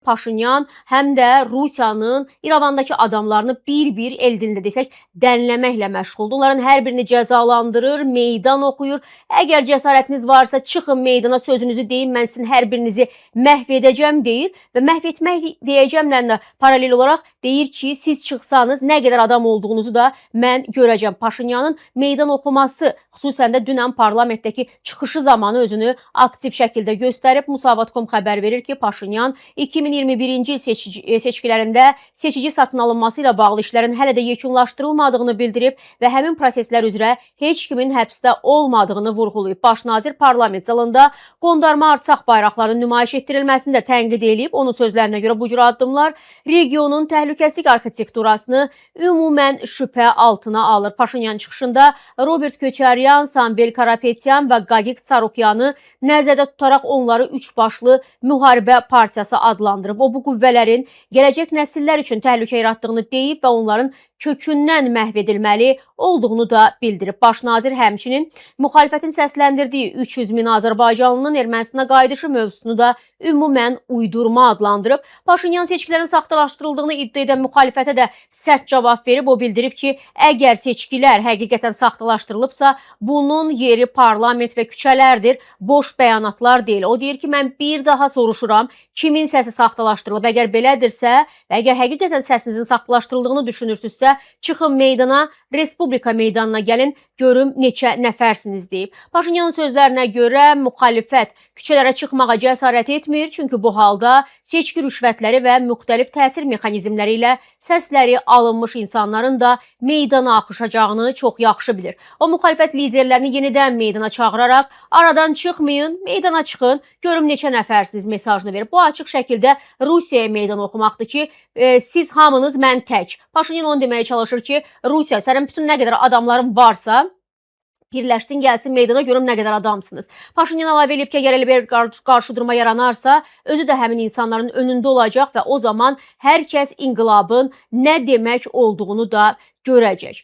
Paşinyan həm də Rusiyanın İrəvandakı adamlarını bir-bir el dilində desək dənləməklə məşğuldur. Onların hər birini cəzalandırır, meydan oxuyur. Əgər cəsarətiniz varsa çıxın meydana, sözünüzü deyin, mən sizin hər birinizi məhv edəcəm deyir və məhv etmək deyəcəmlə də paralel olaraq deyir ki, siz çıxsanız nə qədər adam olduğunuzu da mən görəcəm. Paşinyanın meydan oxuması, xüsusən də dünən parlamentdəki çıxışı zamanı özünü aktiv şəkildə göstərib. Musavat.com xəbər verir ki, Paşinyan 2021-ci il seçkilərində seçici satın alınması ilə bağlı işlərin hələ də yekunlaşdırılmadığını bildirib və həmin proseslər üzrə heç kimin həbsdə olmadığını vurğulayıb. Baş nazir parlament zalında qondarma artsaq bayraqların nümayiş etdirilməsini də tənqid edib. Onun sözlərinə görə bu cür addımlar regionun təhlükəsizlik arxitekturasını ümumən şübhə altına alır. Paşinyan çıxışında Robert Köçəryan, Samvel Karapetyan və Qagik Tsarukyanı nəzərdə tutaraq onları üç başlı müharibə partiyası adlandırıb. O, bu qüvvələrin gələcək nəsillər üçün təhlükə yaratdığını deyib və onların kökündən məhv edilməli olduğunu da bildirib. Baş nazir həmçinin müxalifətin səsləndirdiyi 300 min Azərbaycanlının Ermənistana qayıdışı mövzusunu da ümumən uydurma adlandırıb. Paşinyan seçkilərin saxtalaşdırıldığını iddia edən müxalifətə də sərt cavab verib. O bildirib ki, əgər seçkilər həqiqətən saxtalaşdırılıbsa, bunun yeri parlament və küçələrdir, boş bəyanatlar deyil. O deyir ki, mən bir daha soruşuram, kimin səsi saxtalaşdırılıb? Əgər belədirsə və əgər həqiqətən səsinizin saxtalaşdırıldığını düşünürsünüzsə, çıxın meydana, Respublika meydanına gəlin, görüm neçə nəfərsiniz deyib. Paşinyanın sözlərinə görə müxalifət küçələrə çıxmağa cəsarət etmir, çünki bu halda seçki rüşvətləri və müxtəlif təsir mexanizmləri ilə səsləri alınmış insanların da meydana axışacağını çox yaxşı bilir. O, müxalifət liderlərini yenidən meydana çağıraraq, aradan çıxmayın, meydana çıxın, görüm neçə nəfərsiniz mesajını verir. Bu açıq şəkildə Rusiyaya meydan oxumaqdır ki, siz hamınız, mən tək. Paşinyan onu deməyə çalışır ki, Rusiya, sənin bütün nə qədər adamların varsa, birləşsin, gəlsin meydana, görüm nə qədər adamsınız. Paşinyan əlavə edib ki, əgər elə bir qarşıdurma yaranarsa, özü də həmin insanların önündə olacaq və o zaman hər kəs inqilabın nə demək olduğunu da görəcək.